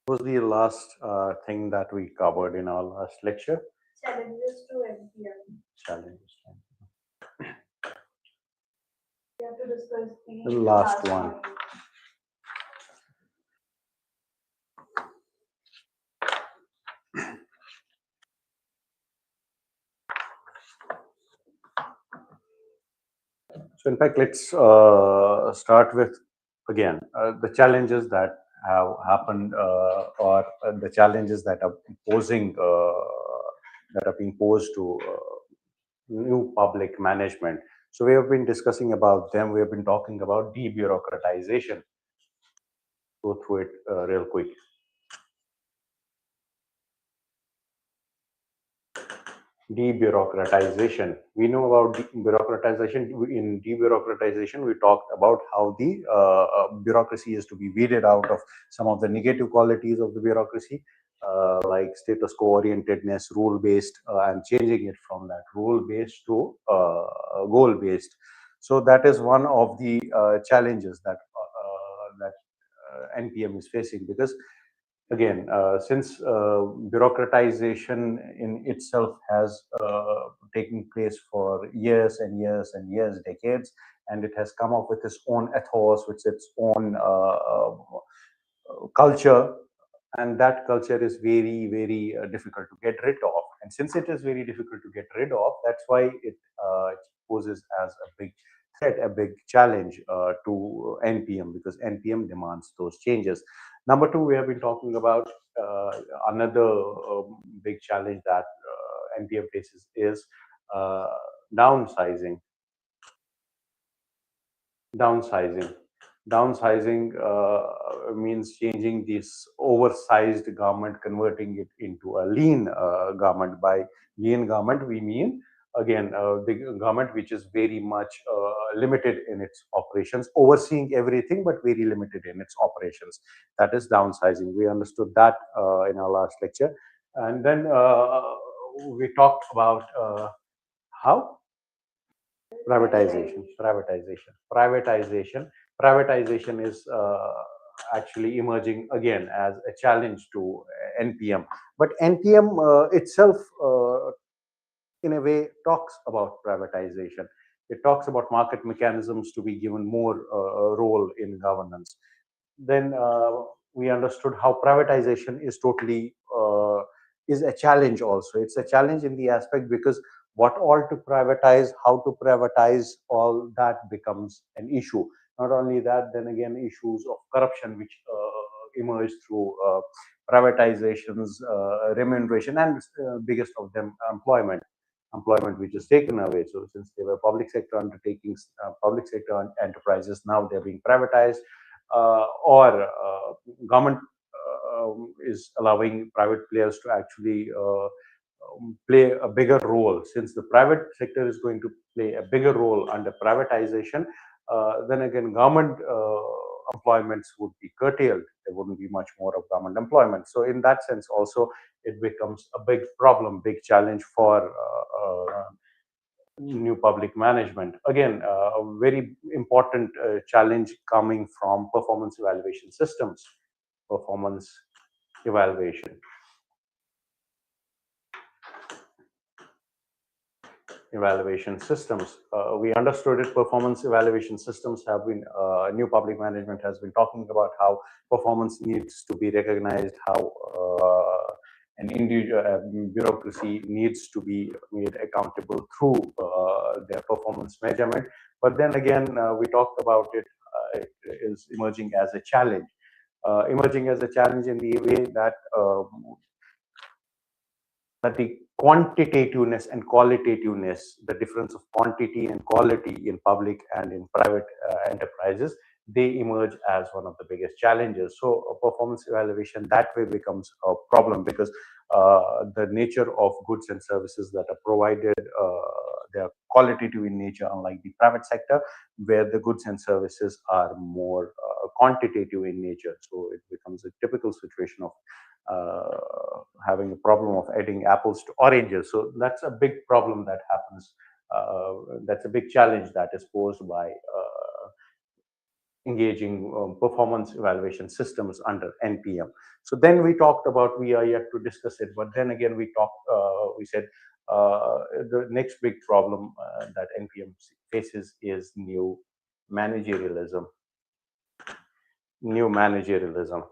Was the last thing that we covered in our last lecture? Challenges to NPM. Challenges. We have to discuss the last one. point. So in fact, let's start with, again, the challenges that have happened or the challenges that are being posed to new public management. So we have been discussing about them. We have been talking about debureaucratization. Go through it real quick. Debureaucratization. We know about bureaucratization. In debureaucratization, we talked about how the bureaucracy is to be weeded out of some of the negative qualities of the bureaucracy, like status quo orientedness, rule based, and changing it from that rule based to goal based. So that is one of the challenges that NPM is facing, because again, since bureaucratization in itself has taken place for years and years and years, decades, and it has come up with its own ethos, with its own culture, and that culture is very, very difficult to get rid of. And since it is very difficult to get rid of, that's why it poses as a big threat, a big challenge to NPM, because NPM demands those changes. Number two, we have been talking about another big challenge that NPM faces is downsizing. Downsizing means changing this oversized government, converting it into a lean government. By lean government, we mean, again, the government which is very much limited in its operations, overseeing everything, but very limited in its operations. That is downsizing. We understood that in our last lecture. And then we talked about how? Privatization is actually emerging again as a challenge to NPM. But NPM itself, in a way, talks about privatization. It talks about market mechanisms to be given more role in governance. Then we understood how privatization is totally is a challenge also. It's a challenge in the aspect because what all to privatize, how to privatize, all that becomes an issue. Not only that, then again, issues of corruption which emerge through privatizations, remuneration, and biggest of them, employment which is taken away. So since they were public sector undertakings, public sector enterprises, now they're being privatized, or government is allowing private players to actually play a bigger role. Since the private sector is going to play a bigger role under privatization, then again, government employments would be curtailed. There wouldn't be much more of government employment. So in that sense also, it becomes a big problem, big challenge for new public management. Again, a very important challenge coming from performance evaluation systems. Performance evaluation systems. We understood it. Performance evaluation systems have been, new public management has been talking about how performance needs to be recognized, how an individual bureaucracy needs to be made accountable through their performance measurement. But then again, we talked about it, it is emerging as a challenge. Emerging as a challenge in the way that the quantitativeness and qualitativeness, the difference of quantity and quality in public and in private enterprises, they emerge as one of the biggest challenges. So performance evaluation that way becomes a problem, because the nature of goods and services that are provided, they are qualitative in nature, unlike the private sector, where the goods and services are more quantitative in nature. So it becomes a typical situation of having a problem of adding apples to oranges. So that's a big problem that happens. That's a big challenge that is posed by engaging performance evaluation systems under NPM. So then we talked about, we are yet to discuss it, but then again we said the next big problem that NPM faces is new managerialism. New managerialism.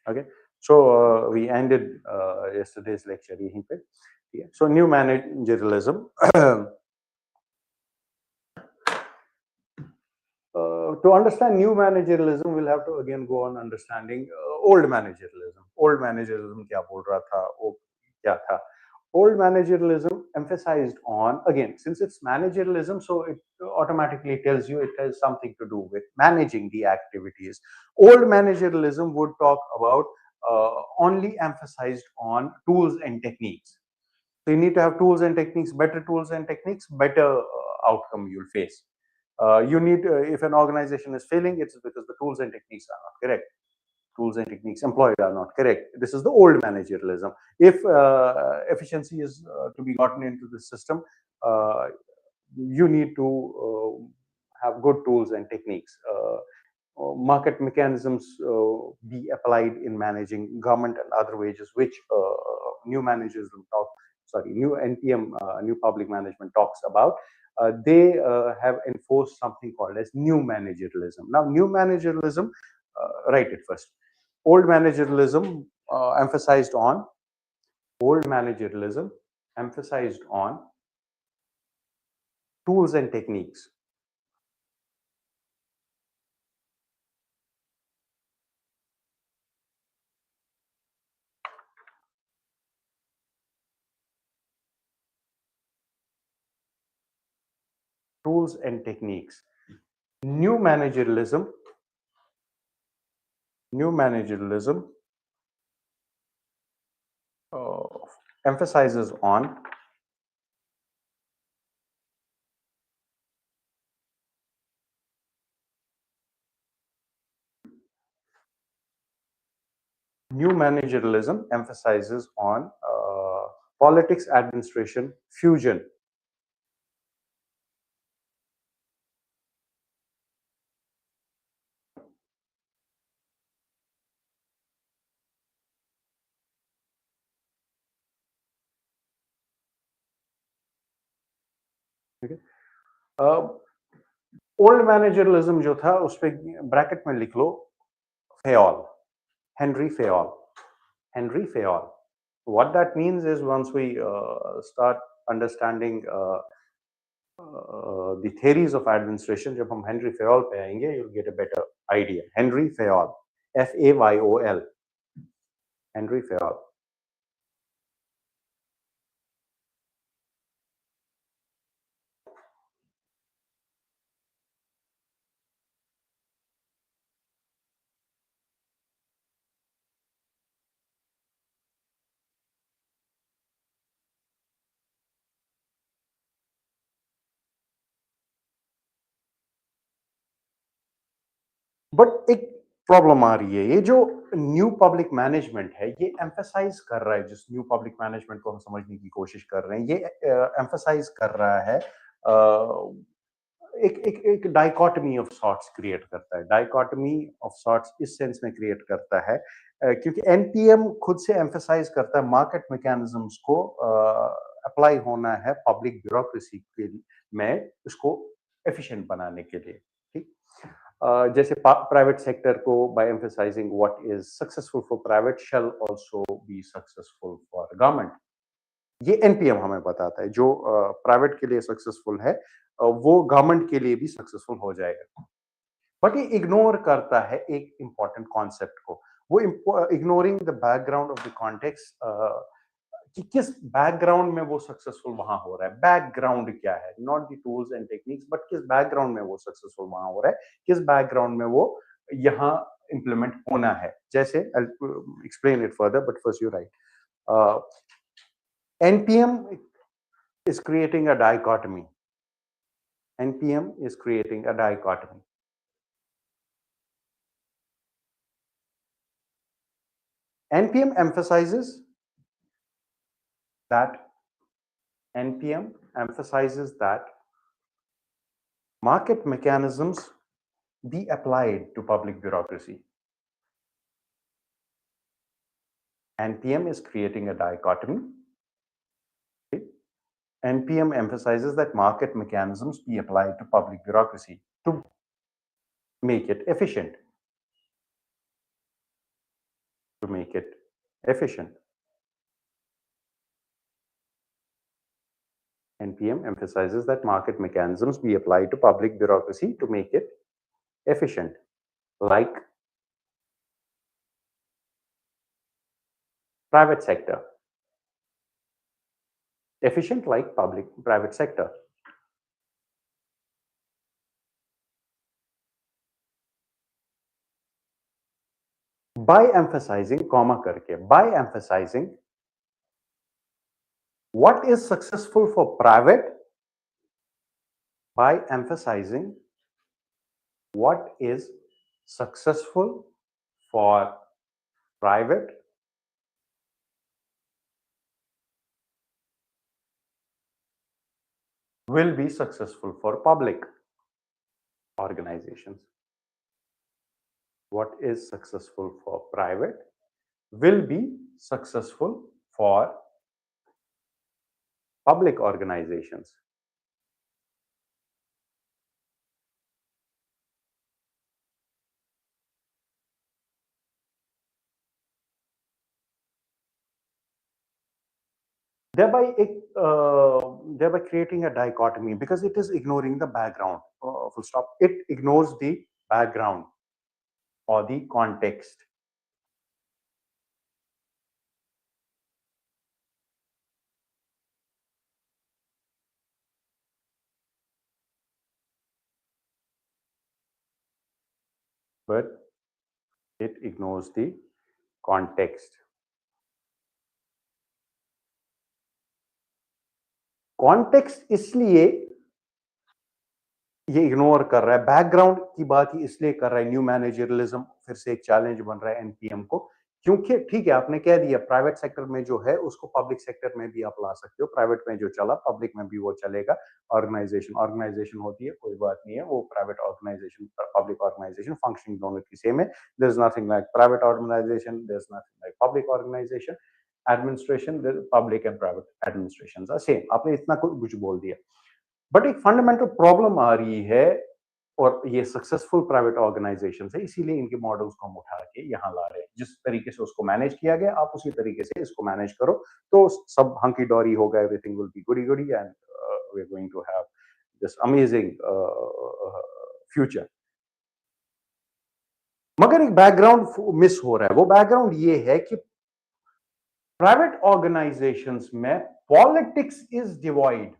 Okay, so we ended yesterday's lecture. Yeah. So new managerialism. To understand new managerialism, we'll have to again go on understanding old managerialism. Old managerialism क्या बोल रहा था, वो क्या था? Old managerialism emphasized on, again, since it's managerialism, so it automatically tells you it has something to do with managing the activities. Old managerialism would talk about only emphasized on tools and techniques. So you need to have tools and techniques, better tools and techniques, better outcome you'll face. You need, if an organization is failing, it's because the tools and techniques are not correct. Tools and techniques employed are not correct. This is the old managerialism. If efficiency is to be gotten into the system, you need to have good tools and techniques. Market mechanisms be applied in managing government and other wages, which new managerialism new NPM, new public management talks about. They have enforced something called as new managerialism. Now, new managerialism, write it first. Old managerialism emphasized on tools and techniques. Tools and techniques. New managerialism emphasizes on politics administration fusion. Okay. Old managerialism जो था उस पे bracket में लिख लो Fayol, Henri Fayol. What that means is, once we start understanding the theories of administration, जब हम Henry फेऑल पे आएंगे, you'll get a better idea. Henri Fayol, FAYOL, Henri Fayol. But एक प्रॉब्लम आ रही है, ये जो न्यू पब्लिक मैनेजमेंट है, ये एम्फसाइज कर रहा है, जिस न्यू पब्लिक मैनेजमेंट को हम समझने की कोशिश कर रहे हैं, ये एम्फसाइज कर रहा है, एक डाइकोटमी ऑफ सॉर्ट्स क्रिएट करता है. डाइकोटमी ऑफ सॉर्ट्स इस सेंस में क्रिएट करता है क्योंकि एनपीएम खुद से एम्फसाइज करता है मार्केट मैकेनिज्म्स को अप्लाई होना है पब्लिक ब्यूरोक्रेसी के में, उसको एफिशिएंट बनाने के लिए. ठीक, जैसे प्राइवेट सेक्टर को by emphasizing what is successful for private shall also be successful for government. ये एनपीएम हमें बताता है, जो प्राइवेट के लिए सक्सेसफुल है वो गवर्नमेंट के लिए भी सक्सेसफुल हो जाएगा. बट ये इग्नोर करता है एक इंपॉर्टेंट कॉन्सेप्ट को. वो ignoring the background of the context, कि किस बैकग्राउंड में वो सक्सेसफुल वहां हो रहा है. बैकग्राउंड क्या है, not the tools and techniques, but किस बैकग्राउंड में वो सक्सेसफुल वहां हो रहा है, किस बैकग्राउंड में वो यहाँ इंप्लीमेंट होना है. जैसे explain it further, but first you right. NPM is creating a dichotomy. NPM is creating a dichotomy. NPM emphasizes that market mechanisms be applied to public bureaucracy. NPM is creating a dichotomy. Okay? NPM emphasizes that market mechanisms be applied to public bureaucracy to make it efficient. To make it efficient. NPM emphasizes that market mechanisms be applied to public bureaucracy to make it efficient, like private sector. Efficient like private sector. By emphasizing, comma करके, by emphasizing what is successful for private, by emphasizing what is successful for private will be successful for public organizations. What is successful for private will be successful for public organizations. Thereby creating a dichotomy, because it is ignoring the background. Full stop. It ignores the background or the context. But it ignores the context. Context इसलिए ये ignore कर रहा है, background की बात ही इसलिए कर रहा है, न्यू मैनेजरियलिज्म फिर से एक चैलेंज बन रहा है एनपीएम को, क्योंकि ठीक है आपने कह दिया प्राइवेट सेक्टर में जो है उसको पब्लिक सेक्टर में भी आप ला सकते हो, प्राइवेट में जो चला पब्लिक में भी वो चलेगा। ऑर्गेनाइजेशन होती है, कोई बात नहीं है, वो private organization public organization functioning दोनों की सेम है। There is nothing like private organization, there is nothing like public organization administration, public and private administration are same. आपने इतना कुछ बोल दिया, बट एक फंडामेंटल प्रॉब्लम आ रही है, और ये सक्सेसफुल प्राइवेट ऑर्गेनाइजेशन है, इसीलिए इनके मॉडल्स को हम उठा के यहाँ ला रहे हैं। जिस तरीके से उसको मैनेज किया गया आप उसी तरीके से इसको मैनेज करो तो सब हंकी डोरी होगा, everything will be goody goody and we are going to have this amazing future. मगर एक बैकग्राउंड मिस हो रहा है, वो बैकग्राउंड ये है कि प्राइवेट ऑर्गेनाइजेशंस में पॉलिटिक्स इज डिवाइड।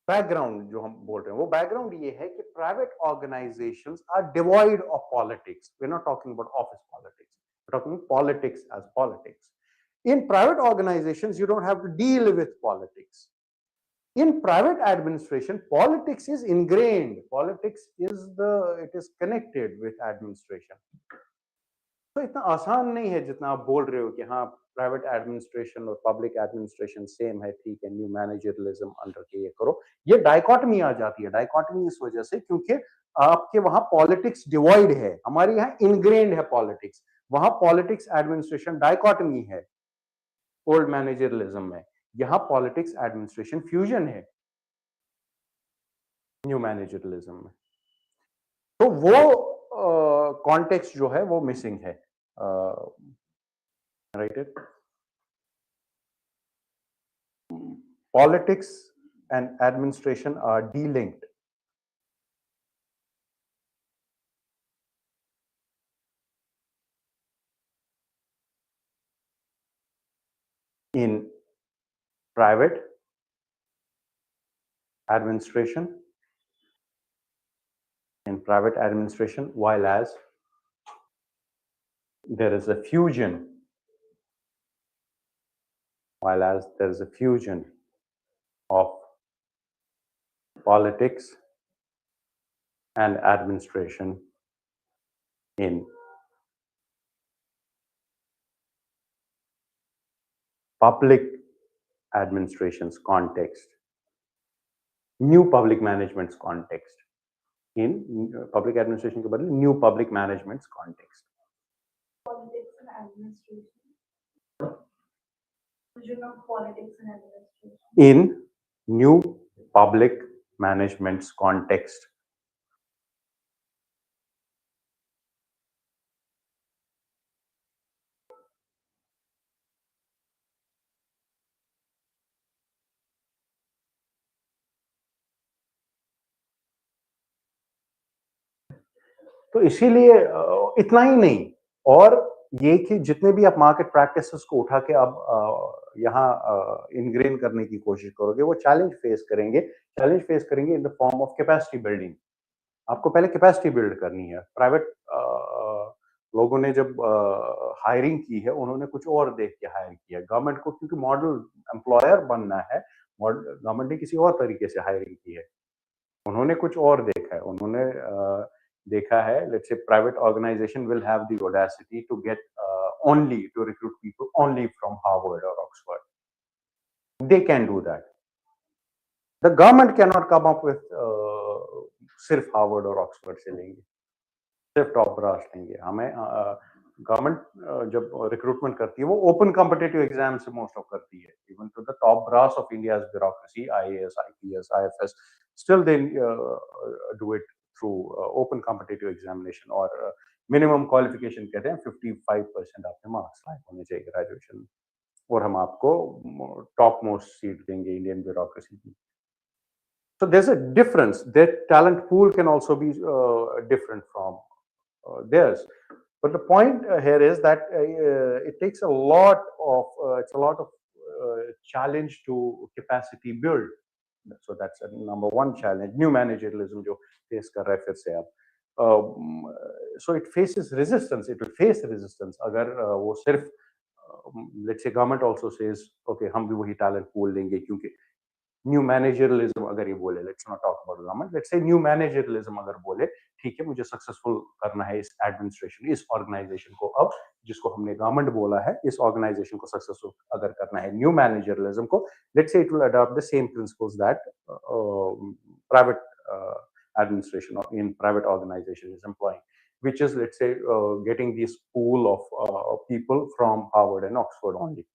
बैकग्राउंड जो हम बोल रहे हैं वो बैकग्राउंड ये है कि private organizations are divide of politics. We are not talking about office politics, we are talking politics as politics. In private organizations you don't have to deal with politics. In private administration, politics is ingrained. Politics is it is connected with administration. तो इतना आसान नहीं है जितना आप बोल रहे हो कि हाँ प्राइवेट एडमिनिस्ट्रेशन और पब्लिक एडमिनिस्ट्रेशन सेम है, ठीक है, न्यू मैनेजरियलिज्म अंडर के ये करो। ये डाइकोटमी आ जाती है। डाइकोटमी इस वजह से क्योंकि आपके वहां पॉलिटिक्स डिवाइड है, हमारे यहाँ इनग्रेन्ड है पॉलिटिक्स, वहां पॉलिटिक्स एडमिनिस्ट्रेशन डाइकोटमी है ओल्ड मैनेजरियलिज्म में, यहाँ पॉलिटिक्स एडमिनिस्ट्रेशन फ्यूजन है न्यू मैनेजरियलिज्म में। तो वो कॉन्टेक्स्ट जो है वो मिसिंग है, right? Politics and administration are de-linked. In private administration, while as there is a fusion, of politics and administration in public administration's context, new public management's context. in public administration के बदले new public management context. Politics and administration. Version of politics and administration. In new public management context. तो इसीलिए इतना ही नहीं, और ये कि जितने भी आप मार्केट प्रैक्टिसेस को उठा के अब यहाँ इनग्रेन करने की कोशिश करोगे, वो चैलेंज फेस करेंगे in the form of capacity building. आपको पहले कैपेसिटी बिल्ड करनी है. प्राइवेट लोगों ने जब हायरिंग की है, उन्होंने कुछ और देख के हायर किया. गवर्नमेंट को क्योंकि मॉडल एम्प्लॉयर बनना है, गवर्नमेंट ने किसी और तरीके से हायरिंग की है. उन्होंने कुछ और देखा है. उन्होंने देखा है, let's say private organization will have the audacity to get only to recruit people only from Harvard or Oxford. They can do that. The government cannot come up with सिर्फ हार्वर्ड और ऑक्सफोर्ड से लेंगे, सिर्फ top brass लेंगे. हमें government जब recruitment करती है, वो ओपन कॉम्पिटिटिव एग्जाम से मोस्ट ऑफ करती है. Even to the top brass of India's bureaucracy, IAS, IPS, IFS, still they do it through open competitive examination और minimum qualification कहते हैं 55% आपके मार्क्स लायक होने चाहिए ग्रेजुएशन में, और हम आपको टॉप मोस्ट सीट देंगे इंडियन ब्यूरोक्रेसी की. So there's a difference. Their talent pool can also be different from theirs. But the point here is that it takes a lot of challenge to capacity build. So that's a number one challenge. New managerialism जो face कर रहा है फिर से अब. So it faces resistance. It will face resistance अगर वो सिर्फ let's say government also says okay हम भी वही talent pool लेंगे, क्योंकि न्यू मैनेजरियलिज्म अगर ये बोले, let's not talk about government, let's say new managerialism अगर बोले, ठीक है मुझे सक्सेसफुल करना है इस एडमिनिस्ट्रेशन, इस ऑर्गेनाइजेशन को, अब जिसको हमने गवर्नमेंट बोला है, इस ऑर्गेनाइजेशन को सक्सेसफुल अगर करना है न्यू मैनेजरियलिज्म को, let's say it will adopt the same principles that private administration or in private organization is employing, which is let's say getting this pool of people from Harvard and Oxford only.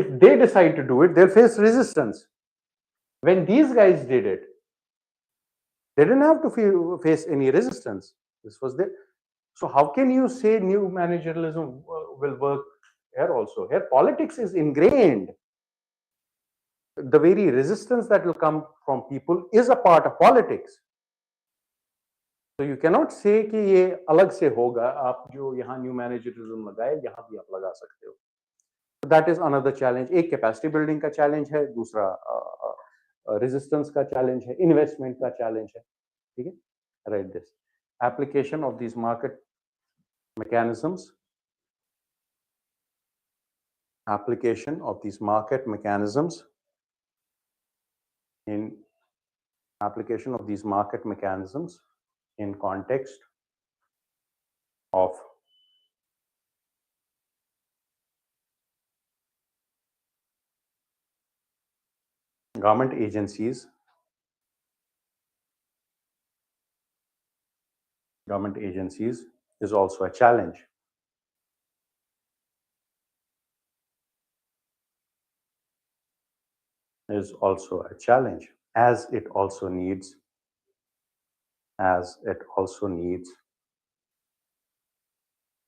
If they decide to do it, they'll face resistance. When these guys did it, they didn't have to face any resistance. This was there. So how can you say new managerialism will work here also? Here politics is ingrained. The very resistance that will come from people is a part of politics. So you cannot say कि ये अलग से होगा, आप जो यहाँ new managerialism लगाए, यहाँ भी आप लगा सकते हो. That is another challenge. एक कैपेसिटी बिल्डिंग का चैलेंज है, दूसरा रेजिस्टेंस का चैलेंज है, इन्वेस्टमेंट का चैलेंज है. ठीक है, right this application of this market mechanisms, application of these market mechanisms in context of government agencies is also a challenge. As it also needs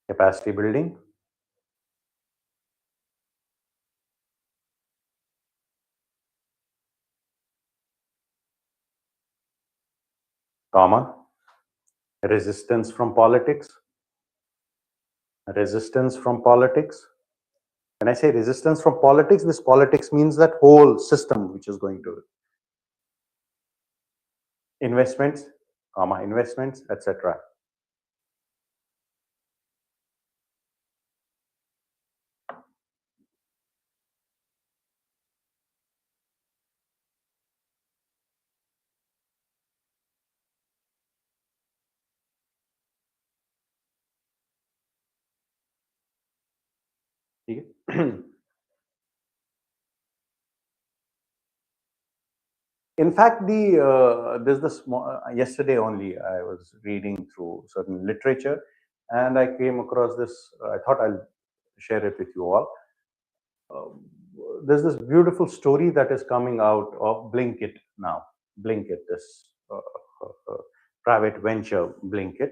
capacity building, comma, resistance from politics. When I say resistance from politics, this politics means that whole system which is going to investments, etc. ठीक है. In fact, there's this yesterday only I was reading through certain literature, and I came across this. I thought I'll share it with you all. Um, there's this beautiful story that is coming out of Blinkit now. Blinkit, this private venture Blinkit,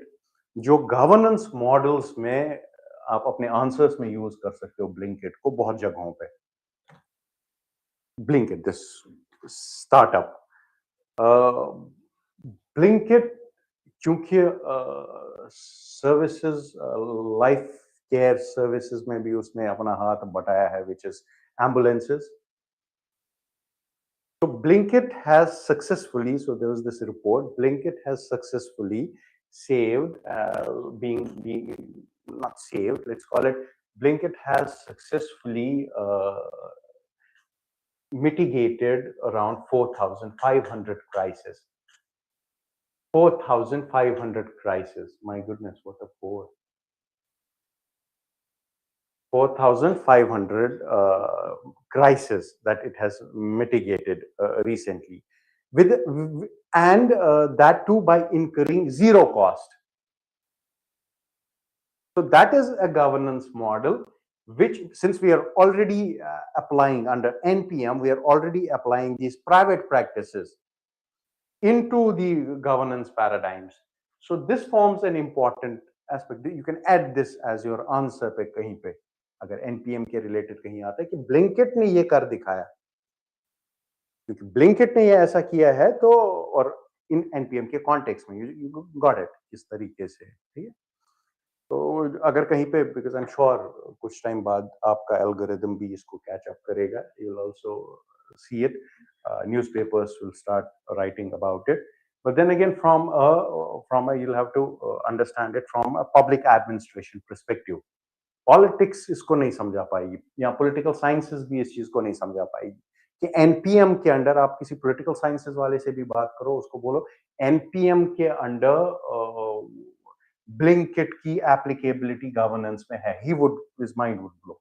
जो governance models में आप अपने answers में use कर सकते हो Blinkit को बहुत जगहों पे. Blinkit, this startup. Blinkit, क्योंकि सर्विसेज लाइफ केयर सर्विसेज में भी उसने अपना हाथ बटाया है, which is ambulances. So Blinkit has successfully, so there was this report, Blinkit has successfully saved, being not saved, let's call it, Blinkit has successfully mitigated around 4,500 crises. 4,500 crises. My goodness, what a four. 4,500 crises that it has mitigated recently, and that too by incurring zero cost. So that is a governance model which, since we are already applying under NPM, we are already applying these private practices into the governance paradigms. So this forms an important aspect. You can add this as your answer पे कहीं पे, अगर NPM के related कहीं आता है कि Blinkit ने ये कर दिखाया, क्योंकि Blinkit ने ये ऐसा किया है, तो और इन NPM के context में you got it किस तरीके से, ठीक है. तो अगर कहीं पे, because I'm sure कुछ टाइम बाद आपका algorithm भी इसको catch up करेगा, you'll also see it. Newspapers will start writing about it. But then again, from a you'll have to understand it from a public administration perspective. Politics इसको नहीं समझा पाएगी, या political sciences भी इस चीज को नहीं समझा पाएगी कि NPM के अंडर आप किसी political sciences वाले से भी बात करो, उसको बोलो NPM के अंडर Blinkit की applicability governance में है, his mind would blow.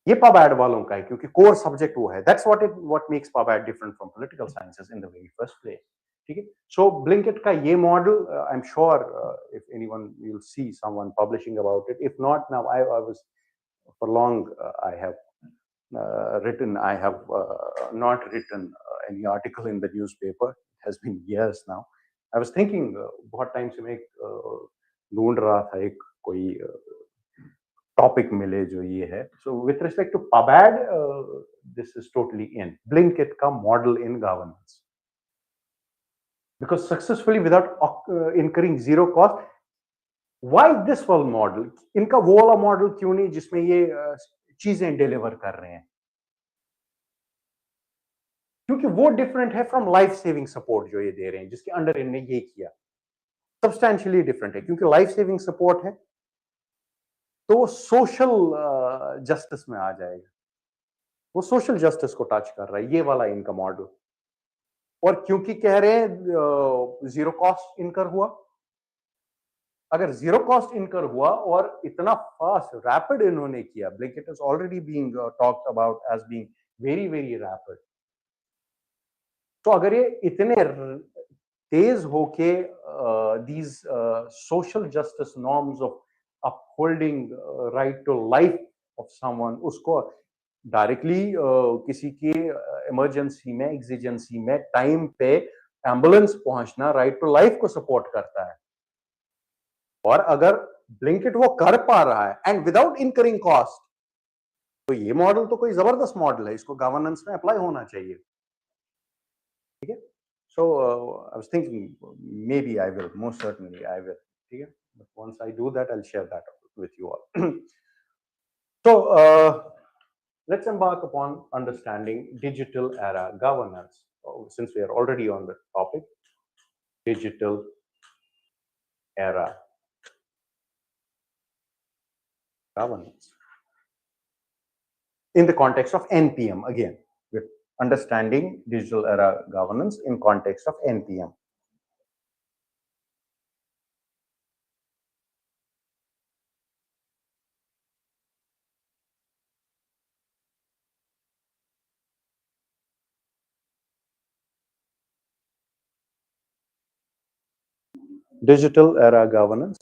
ये PubAd वालों का है, क्योंकि core subject वो है. That's what makes PubAd different from political sciences in the very first place. ठीक है. So Blinkit का ये model, I'm sure if anyone, you'll see someone publishing about it. If not, now I was for long I have not written any article in the newspaper. It has been years now. I was thinking बहुत time से मैं ढूंढ रहा था एक कोई topic मिले जो ये है. So with respect to PubAd, this is totally in Blinkit का model in governance, because successfully without incurring zero cost. Why this whole model? इनका वो वाला मॉडल क्यों नहीं जिसमें ये चीजें डिलीवर कर रहे हैं? क्योंकि वो डिफरेंट है फ्रॉम लाइफ सेविंग सपोर्ट जो ये दे रहे हैं, जिसके अंडर इन्होंने ये किया. सब्सटैंशियली डिफरेंट है, क्योंकि लाइफ सेविंग सपोर्ट है तो वो सोशल जस्टिस में आ जाएगा, वो सोशल जस्टिस को टच कर रहा है ये वाला इनका मॉडल. और क्योंकि कह रहे हैं जीरो कॉस्ट इनकर हुआ, अगर जीरो कॉस्ट इनकर हुआ और इतना फास्ट रैपिड इन्होंने किया, Blinkit is already being talked about as being very very rapid. तो अगर ये इतने तेज होके these social justice norms of upholding right to life of someone, उसको डायरेक्टली किसी की इमरजेंसी में, एग्जिजेंसी में टाइम पे एम्बुलेंस पहुंचना राइट टू लाइफ को सपोर्ट करता है. और अगर Blinkit वो कर पा रहा है एंड विदाउट इनकरिंग कॉस्ट, तो ये मॉडल तो कोई जबरदस्त मॉडल है, इसको गवर्नेंस में अप्लाई होना चाहिए. ठीक है. So I was thinking maybe I will, most certainly I will. ठीक है. But once I do that, I'll share that with you all. So let's embark upon understanding digital era governance. Since we are already on the topic, digital era governance in the context of NPM. Again, we're understanding digital era governance in context of NPM. Digital era governance.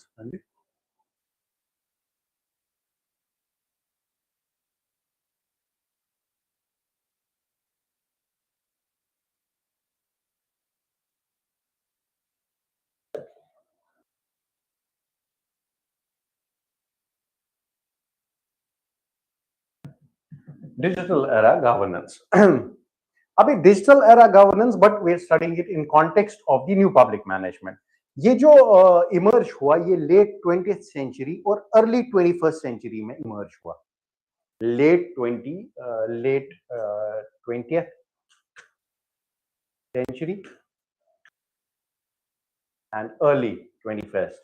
Digital era governance. अभी digital era governance, but we are studying it in context of the new public management. ये जो emerge हुआ ये late 20th century और early 21st century में emerge हुआ. Late 20th century and early 21st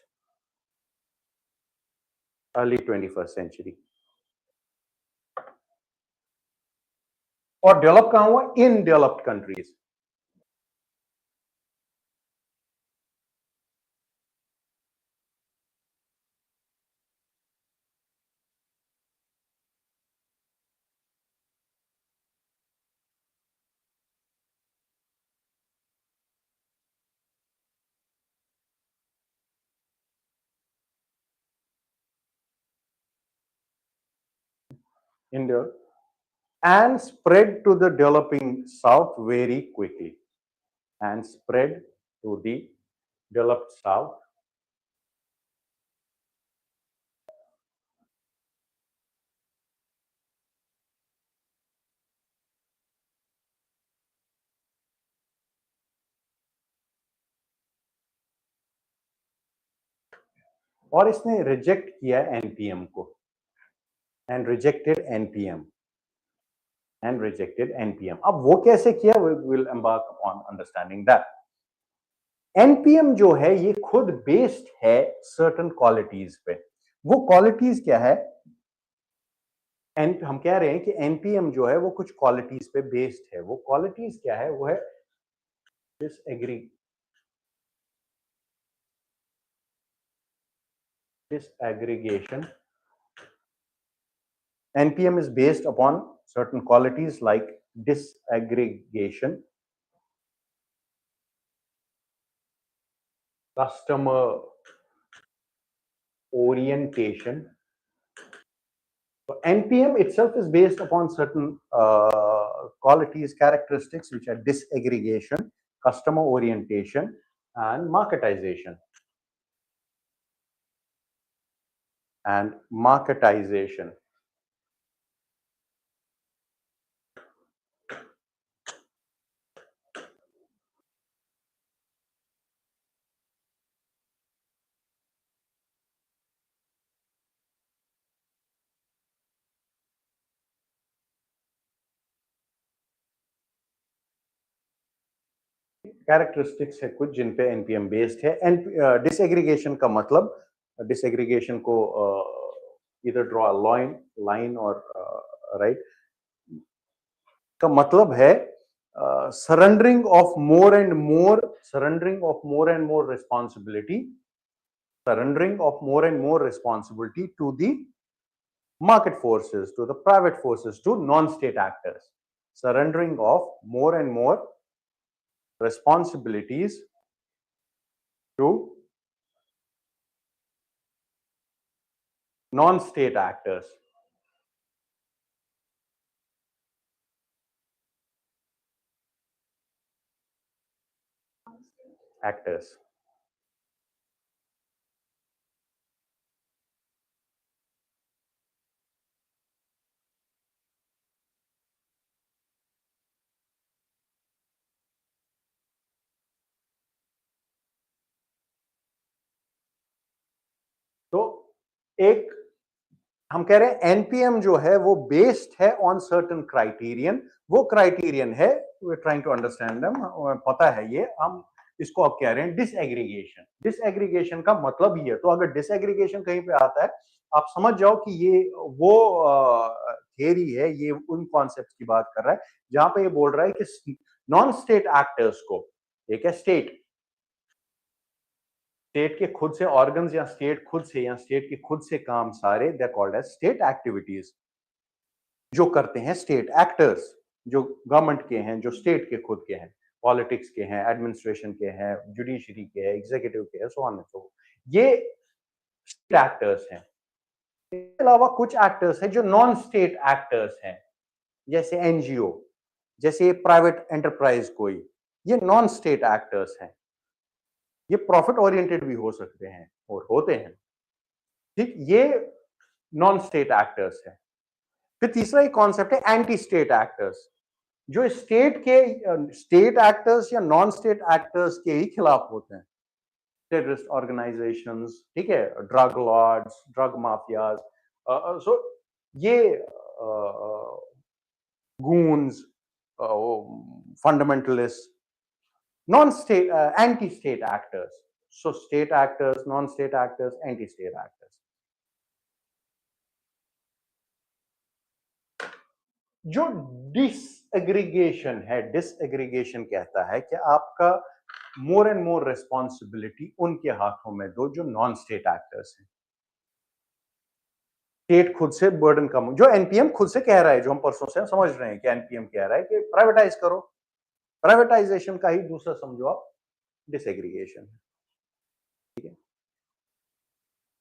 century. और develop कहां हुआ? In developed countries. India and spread to the developing south very quickly. And spread to the developed south और इसने reject किया NPM को and rejected NPM अब वो कैसे किया? We will embark on understanding that. NPM जो है ये खुद बेस्ड है सर्टेन क्वालिटीज पे. वो क्वालिटीज क्या है? एंड हम कह रहे हैं कि एनपीएम जो है वो कुछ क्वालिटीज पे बेस्ड है. वो क्वालिटीज क्या है? वो है disaggregation. NPM is based upon certain qualities like disaggregation, customer orientation. So NPM itself is based upon certain qualities, characteristics, which are disaggregation, customer orientation, and marketization. Characteristics है कुछ जिन पे एनपीएम बेस्ड है. And disaggregation का मतलब, disaggregation को इधर draw line और right का मतलब है surrendering of more and more responsibility to the market forces, to the private forces, to non-state actors. Surrendering of more and more responsibilities to non-state actors. तो एक हम कह रहे हैं एनपीएम जो है वो बेस्ड है ऑन सर्टेन क्राइटेरियन. वो क्राइटेरियन है, we are trying to understand them, पता है ये. हम इसको अब कह रहे हैं डिसएग्रीगेशन का मतलब ही है. तो अगर डिसएग्रीगेशन कहीं पे आता है आप समझ जाओ कि ये वो थियरी है, ये उन कॉन्सेप्ट्स की बात कर रहा है जहां पे ये बोल रहा है कि नॉन स्टेट एक्टर्स को, एक है स्टेट के खुद से ऑर्गन्स या स्टेट के खुद से काम सारे, they are called as state activities, जो करते हैं स्टेट एक्टर्स, जो गवर्नमेंट के हैं, जो स्टेट के खुद के हैं, पॉलिटिक्स के हैं, एडमिनिस्ट्रेशन के हैं, जुडिशरी के हैं, एग्जीक्यूटिव के हैं, सो ऑन एंड सो। ये स्टेट एक्टर्स हैं। इसके अलावा कुछ एक्टर्स हैं जो नॉन स्टेट एक्टर्स हैं, जैसे एनजीओ, जैसे प्राइवेट एंटरप्राइज कोई, ये नॉन स्टेट एक्टर्स हैं। ये प्रॉफिट ओरिएंटेड भी हो सकते हैं और होते हैं, ठीक, ये नॉन स्टेट एक्टर्स हैं। फिर तीसरा एक कॉन्सेप्ट है एंटी स्टेट एक्टर्स, जो स्टेट एक्टर्स या नॉन स्टेट एक्टर्स के ही खिलाफ होते हैं। टेररिस्ट ऑर्गेनाइजेशंस, ठीक है, drug lords, drug mafias, so ये goons, fundamentalist, non state, anti state actors. So state actors, non state actors, anti state actors. जो डिसएग्रीगेशन है, डिसएग्रीगेशन कहता है कि आपका मोर एंड मोर रिस्पॉन्सिबिलिटी उनके हाथों में दो जो नॉन स्टेट एक्टर्स हैं। स्टेट खुद से बर्डन कम, जो एनपीएम खुद से कह रहा है, जो हम परसों से समझ रहे हैं कि एनपीएम कह रहा है कि प्राइवेटाइज करो, प्राइवेटाइजेशन का ही दूसरा समझो आप डिसएग्रीगेशन, ठीक है,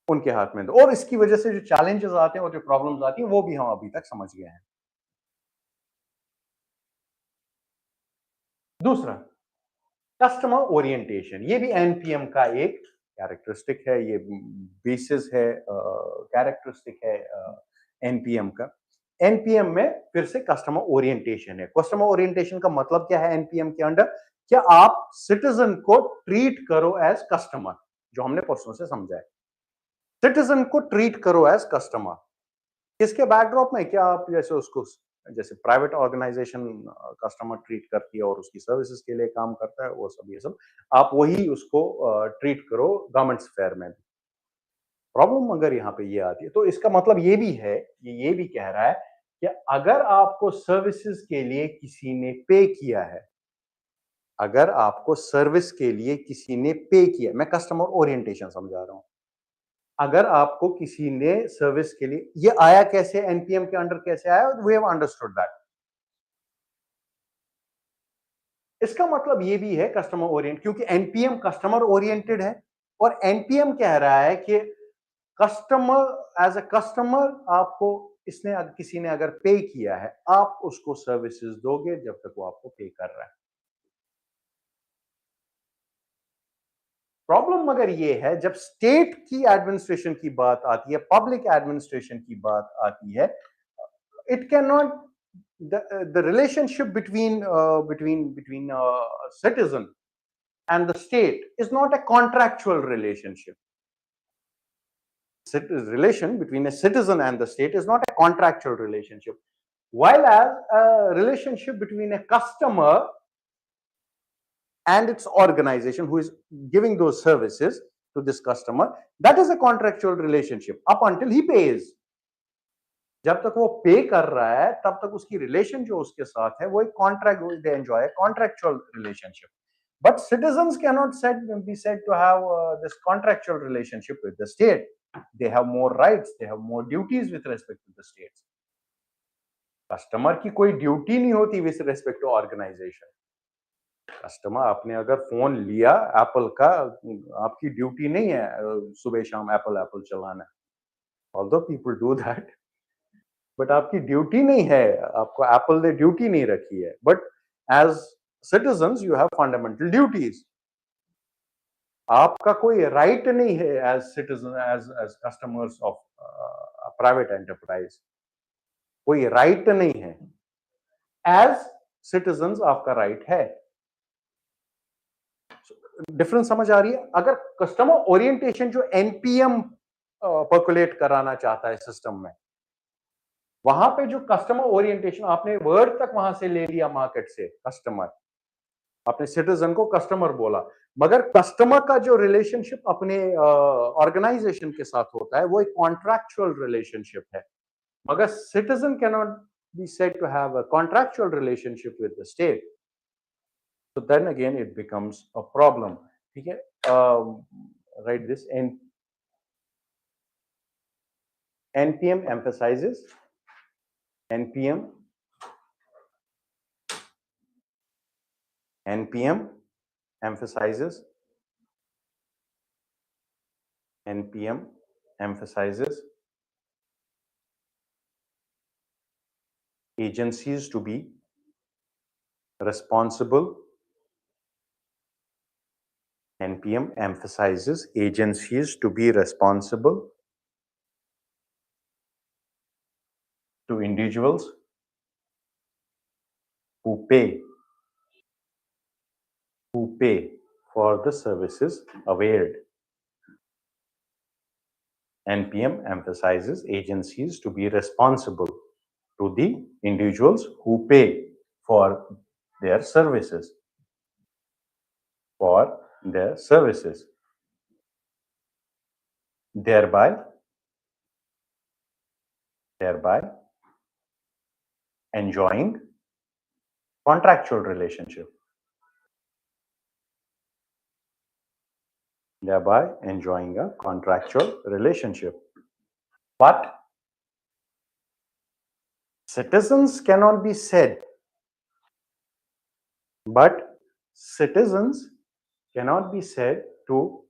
उनके हाथ में दो। और इसकी वजह से जो चैलेंजेस आते हैं और जो प्रॉब्लम्स आती हैं वो भी हम अभी तक समझ गए हैं। दूसरा, कस्टमर ओरिएंटेशन, ये भी एनपीएम का एक कैरेक्टरिस्टिक है, ये बेसिस है, कैरेक्टरिस्टिक है एनपीएम का। एनपीएम में फिर से कस्टमर ओरिएंटेशन है। कस्टमर ओरिएंटेशन का मतलब क्या है एनपीएम के अंडर? क्या आप सिटीजन को ट्रीट करो एज कस्टमर, जो हमने परसों से समझा है। सिटीजन को ट्रीट करो एज कस्टमर। इसके बैकड्रॉप में क्या आप जैसे उसको, जैसे प्राइवेट ऑर्गेनाइजेशन कस्टमर ट्रीट करती है और उसकी सर्विसेज के लिए काम करता है, वो सब ये सब आप वही उसको ट्रीट करो गवर्नमेंट स्फेयर में भी। प्रॉब्लम अगर यहाँ पे ये आती है तो इसका मतलब ये भी है, ये भी कह रहा है कि अगर आपको सर्विसेज के लिए किसी ने पे किया है, अगर आपको सर्विस के लिए किसी ने पे किया, मैं कस्टमर ओरिएंटेशन समझा रहा हूं, अगर आपको किसी ने सर्विस के लिए, ये आया कैसे एनपीएम के अंडर, कैसे आया, वी हैव अंडरस्टूड दैट। इसका मतलब ये भी है कस्टमर ओरिएंट, क्योंकि एनपीएम कस्टमर ओरिएंटेड है और एनपीएम कह रहा है कि कस्टमर, एज अ कस्टमर आपको, इसने किसी ने अगर पे किया है, आप उसको सर्विसेज दोगे जब तक वो आपको पे कर रहा है। प्रॉब्लम मगर ये है जब स्टेट की एडमिनिस्ट्रेशन की बात आती है, पब्लिक एडमिनिस्ट्रेशन की बात आती है, it can not, the relationship between citizen and the state is not a contractual relationship. Relation between a citizen and the state is not a contractual relationship, while as a relationship between a customer and its organization who is giving those services to this customer, that is a contractual relationship up until he pays. जब तक वो पे कर रहा है तब तक उसकी रिलेशन जो उसके साथ है वो एक contract, they enjoy contractual relationship. But citizens cannot be said to have this contractual relationship with the state. They have more rights, they have more duties with respect to the states. Customer की कोई duty नहीं होती with respect to organization. Customer, आपने अगर phone लिया Apple का, आपकी duty नहीं है सुबह शाम एप्पल एप्पल चलाना. Although people do that, but आपकी ड्यूटी नहीं है, आपको एप्पल ने ड्यूटी नहीं रखी है. But as citizens you have fundamental duties. आपका कोई राइट नहीं है as citizen, as customers of private enterprise, कोई राइट नहीं है. एज सिटीजन्स आपका राइट है. डिफरेंस समझ आ रही है? अगर कस्टमर ओरिएंटेशन जो एनपीएम पर्कुलेट कराना चाहता है सिस्टम में, वहां पे जो कस्टमर ओरिएंटेशन, आपने वर्ड तक वहां से ले लिया मार्केट से, कस्टमर, अपने सिटीजन को कस्टमर बोला, मगर कस्टमर का जो रिलेशनशिप अपने ऑर्गेनाइजेशन के साथ होता है वो एक कॉन्ट्रैक्चुअल रिलेशनशिप है. मगर citizen cannot be said to have a contractual relationship with the state. So then again it becomes a problem. ठीक है, write this. NPM emphasizes, NPM NPM emphasizes NPM emphasizes agencies to be responsible. NPM emphasizes agencies to be responsible to individuals who pay for the services availed. NPM emphasizes agencies to be responsible to the individuals who pay for their services. Thereby enjoying contractual relationship. Thereby enjoying a contractual relationship. But citizens cannot be said to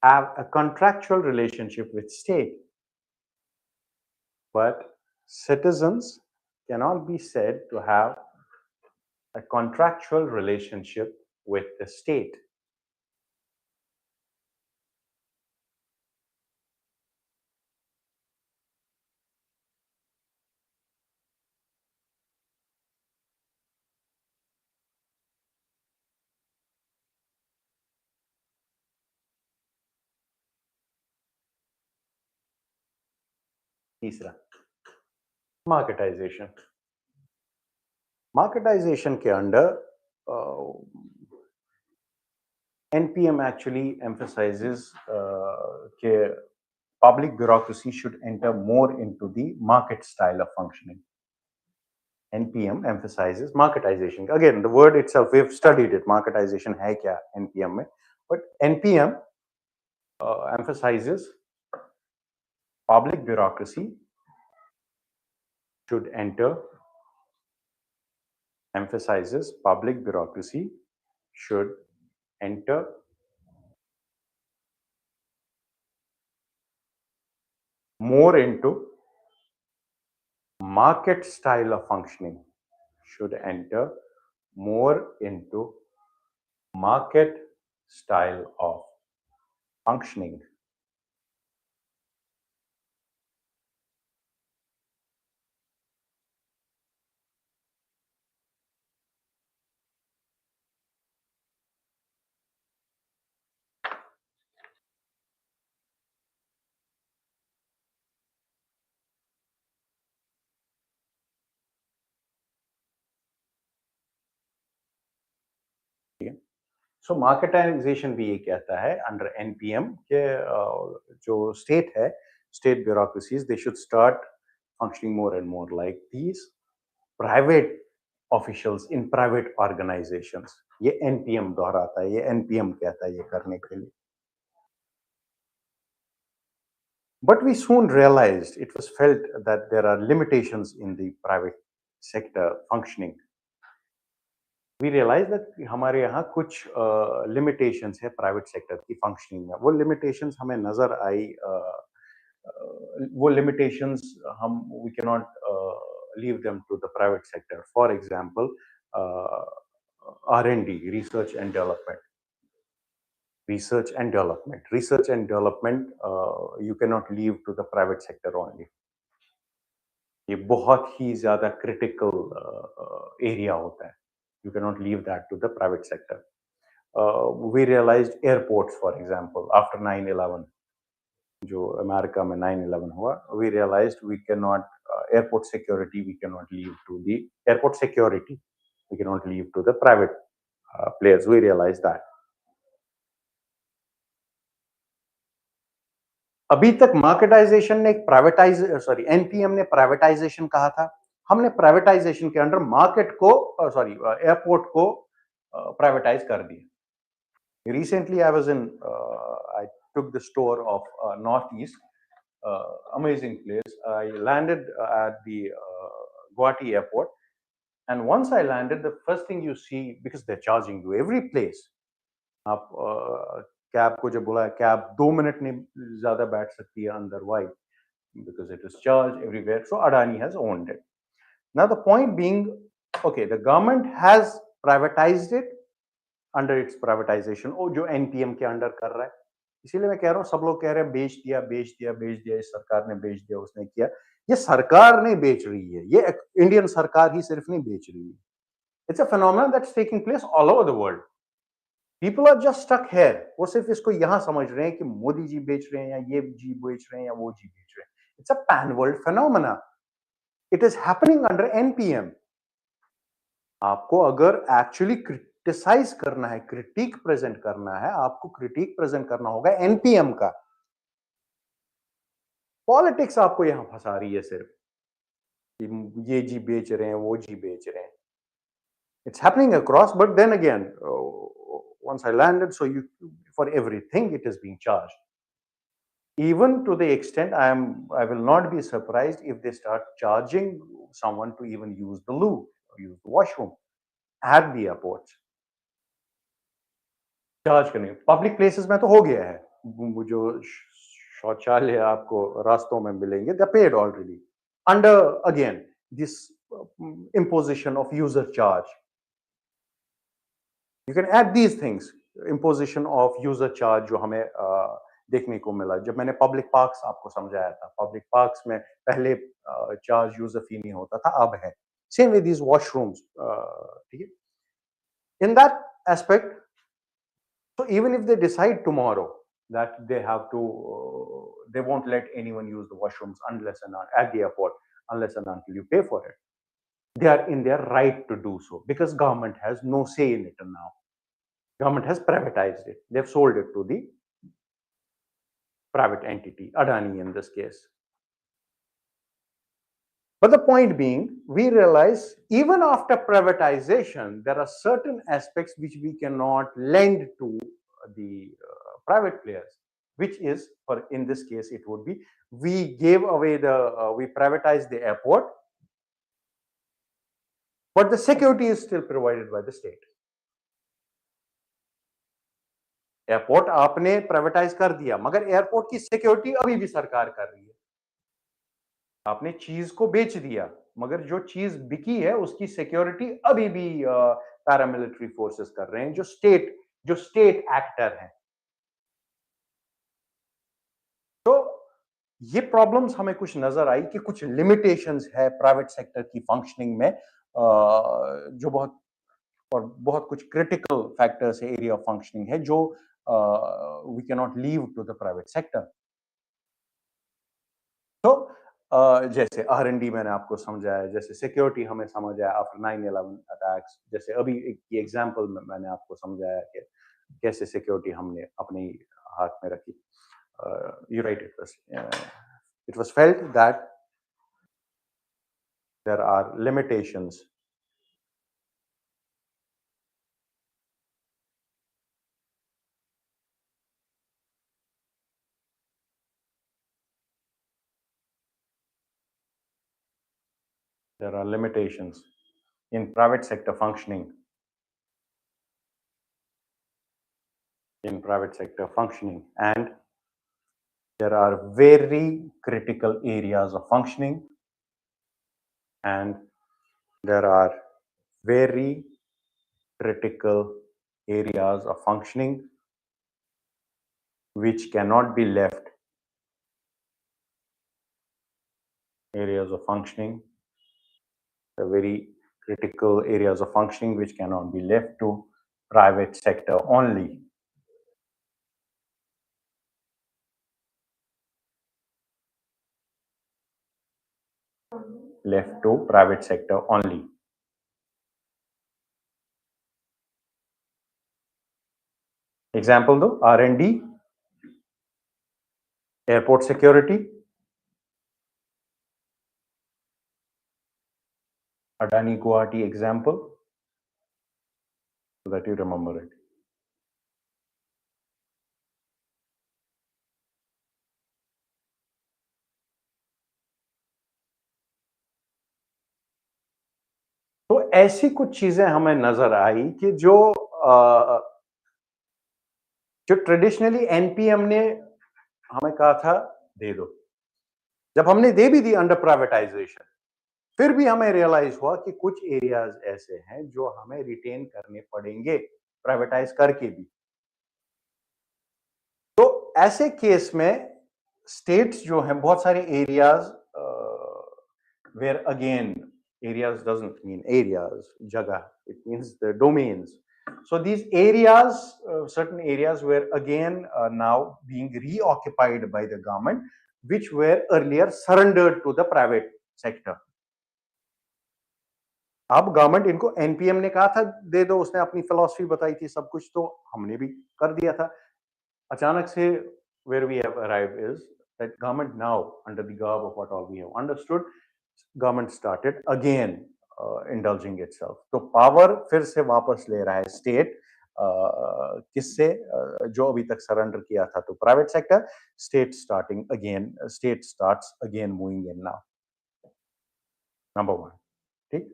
have a contractual relationship with state. But citizens cannot be said to have a contractual relationship with the state. तीसरा marketisation. Marketisation के under NPM actually emphasizes that public bureaucracy should enter more into the market style of functioning. NPM emphasizes marketization. Again, the word itself, we've studied it. Marketization hai kya NPM mein? But NPM emphasizes public bureaucracy should enter more into market style of functioning. Should enter more into market style of functioning. So marketisation भी ये कहता है under NPM के जो state है, state bureaucracies, they should start functioning more and more like these private officials in private organisations. ये NPM दोहराता है, ये एनपीएम कहता है ये करने के लिए. But we soon realized, it was felt that there are limitations in the private sector functioning. We realized that हमारे यहाँ कुछ limitations है private sector की functioning में. वो limitations हमें नजर आई. वो limitations we cannot leave them to the private sector. For example, R&D, research and development. Research and development you cannot leave to the private sector only. ये बहुत ही ज़्यादा critical area होता है. You cannot leave that to the private sector. We realized airports, for example, after 9/11, जो America में 9/11 हुआ, we realized we cannot airport security we cannot leave to the private players. We realized that. अभी तक marketisation ने NPM ने privatisation कहा था. हमने प्राइवेटाइजेशन के अंडर मार्केट को एयरपोर्ट को प्राइवेटाइज कर दिया. Recently, I took this tour of Northeast, amazing place. I landed at the Guwahati airport, And once I landed, the first thing you see, because they're charging you every place. आप cab को जब बोला cab 2 minute नहीं ज्यादा बैठ सकती है अंदर, Y? Because it is charged everywhere. So Adani has owned it. Now the point being, okay, the government has privatized it under its privatization, और जो NPM के अंडर कर रहा है. इसीलिए मैं कह रहा हूँ, सब लोग कह रहे हैं बेच दिया बेच दिया बेच दिया, इस सरकार ने बेच दिया, उसने किया. ये सरकार नहीं बेच रही है, ये इंडियन सरकार ही सिर्फ नहीं बेच रही है. It's a phenomenon that's taking place all over the world. People are just stuck here. वो सिर्फ इसको यहाँ समझ रहे हैं कि मोदी जी बेच रहे हैं, या ये जी बेच रहे हैं, या वो जी बेच रहे हैं. It's a pan-world phenomena. It is happening under NPM. आपको अगर एक्चुअली क्रिटिसाइज करना है, क्रिटिक प्रेजेंट करना है, आपको क्रिटिक प्रेजेंट करना होगा NPM का. पॉलिटिक्स आपको यहां फंसा रही है सिर्फ, ये जी बेच रहे हैं, वो जी बेच रहे हैं. It's happening across, but then again, once I landed, so you, for everything it is being charged. Even to the extent I will not be surprised if they start charging someone to even use the loo or use the washroom at the airports. Charge करने public places में तो हो गया है, जो शौचालय आपको रास्तों में मिलेंगे, दे paid already under again this imposition of user charge. You can add these things, imposition of user charge, जो हमें देखने को मिला जब मैंने पब्लिक पार्क्स आपको समझाया था. पब्लिक पार्क्स में पहले चार्ज यूजर फी नहीं होता था, अब है. Same with these washrooms. ठीक है, in that aspect. So even if they decide tomorrow that they have to, they won't let anyone use the washrooms unless and at the airport, unless and until you pay for it. They are in their right to do so because government has no say in it now. Government has privatized it. They've sold it to the private entity, Adani in this case. But the point being, we realize even after privatization, there are certain aspects which we cannot lend to the private players, which is, for in this case, it would be, we gave away we privatized the airport, but the security is still provided by the state. Airport आपने privatise कर दिया, मगर airport की security अभी भी सरकार कर रही है. आपने चीज को बेच दिया, मगर जो चीज बिकी है उसकी सिक्योरिटी अभी भी पैरामिलिट्री फोर्सेस कर रहे हैं, जो स्टेट एक्टर हैं. तो ये प्रॉब्लम्स हमें कुछ नजर आई कि कुछ लिमिटेशंस है प्राइवेट सेक्टर की फंक्शनिंग में, जो बहुत कुछ क्रिटिकल फैक्टर्स है, एरिया ऑफ फंक्शनिंग है, जो we cannot leave to the private sector. तो जैसे R&D मैंने आपको समझाया, जैसे सिक्योरिटी हमें समझ आया आफ्टर 9/11 अटैक्स, जैसे अभी एक एग्जांपल में मैंने आपको समझाया कि कैसे सिक्योरिटी हमने अपने हाथ में रखी. You right, it was felt that there are limitations. There are limitations in private sector functioning. And there are very critical areas of functioning, and there are very critical areas of functioning which cannot be left. Areas of functioning, the very critical areas of functioning which cannot be left to private sector only. Left to private sector only. Example though, R&D, airport security, Adani Guwahati example, so that you remember it. तो ऐसी कुछ चीजें हमें नजर आई कि जो traditionally NPM ने हमें कहा था दे दो, जब हमने दे भी दी अंडर प्राइवेटाइजेशन, फिर भी हमें रियलाइज हुआ कि कुछ एरियाज ऐसे हैं जो हमें रिटेन करने पड़ेंगे प्राइवेटाइज करके भी। तो ऐसे केस में स्टेट्स जो हैं, बहुत सारे areas, where again areas doesn't mean areas, jaga, it means the domains. So these areas, certain areas were again now being reoccupied by the government, which were earlier surrendered to the private sector. अब government इनको, NPM ने कहा था दे दो, उसने अपनी philosophy बताई थी, सब कुछ तो हमने भी कर दिया था। अचानक से where we have arrived is that government now, under the garb of what all we have understood, government started again indulging itself. तो पावर फिर से वापस ले रहा है स्टेट, किससे, जो अभी तक सरेंडर किया था तो private sector, state starts again moving in now. Number one, ठीक,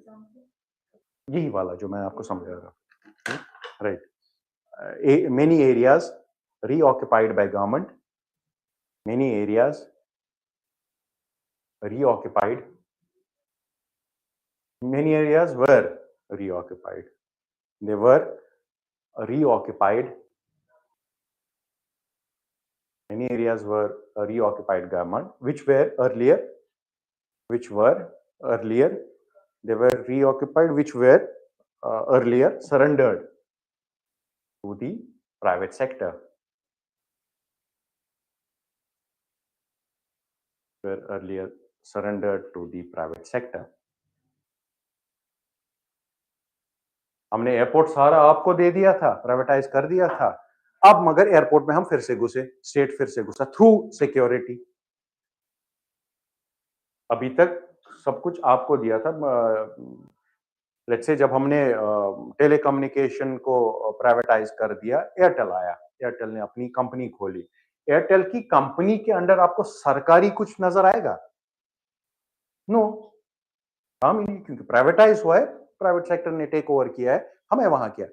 यही वाला जो मैं आपको समझा रहा, right. Many areas reoccupied by government, many areas reoccupied, many areas were reoccupied, they were reoccupied, many areas were reoccupied government, which were earlier, they were reoccupied, which were earlier surrendered to the private sector, were earlier surrendered to the private sector. हमने airport सारा आपको दे दिया था, privatise कर दिया था, अब मगर एयरपोर्ट में हम फिर से घुसे, स्टेट फिर से घुसा थ्रू सिक्योरिटी। अभी तक सब कुछ आपको दिया था। लेट्स से जब हमने टेलीकम्युनिकेशन को प्राइवेटाइज कर दिया, एयरटेल आया, एयरटेल ने अपनी कंपनी खोली, एयरटेल की कंपनी के अंडर आपको सरकारी कुछ नजर आएगा? नो, काम ही नहीं, क्योंकि प्राइवेटाइज हुआ है, प्राइवेट सेक्टर ने टेक ओवर किया है, हमें वहां किया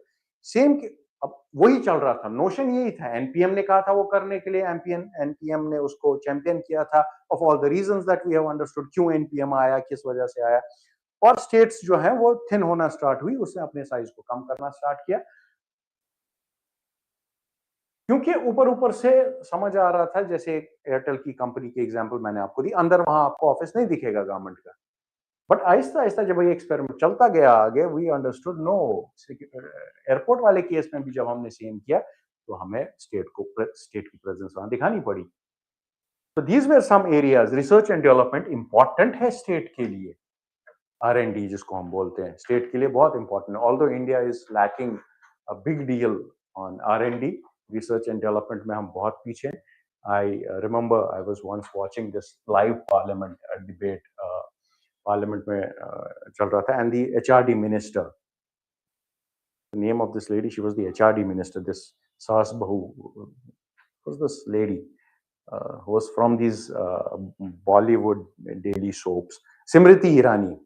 सेम। अब वही चल रहा था, नोशन यही था, एनपीएम ने कहा था वो करने के लिए, एनपीएम ने उसको चैंपियन किया था, of all the reasons that we have understood, क्यों एनपीएम आया, किस वजह से आया। और स्टेट्स जो है वो थिन होना स्टार्ट हुई, उसने अपने साइज को कम करना स्टार्ट किया, क्योंकि ऊपर ऊपर से समझ आ रहा था, जैसे एयरटेल की कंपनी की एग्जांपल मैंने आपको दी, अंदर वहां आपको ऑफिस नहीं दिखेगा गवर्नमेंट का, बट आहिस्ता आहिस्ता जब ये एक्सपेरिमेंट चलता गया आगे, वी अंडरस्टूड नो, एयरपोर्ट वाले केस में भी जब हमने सेम किया तो हमें स्टेट की प्रेजेंस वहां दिखानी पड़ी। तो these were some areas, research and development important है स्टेट के लिए, R&D जिसको हम बोलते हैं, स्टेट के लिए बहुत इंपॉर्टेंट है, although India is lacking a big deal on R&D, research and development में हम बहुत पीछे। I remember I was once watching this live parliament debate, parliament में चल रहा था, and the HRD minister, the name of this lady, she was the HRD minister, this सास बहू was this lady, was from these Bollywood daily soaps, Simriti Irani,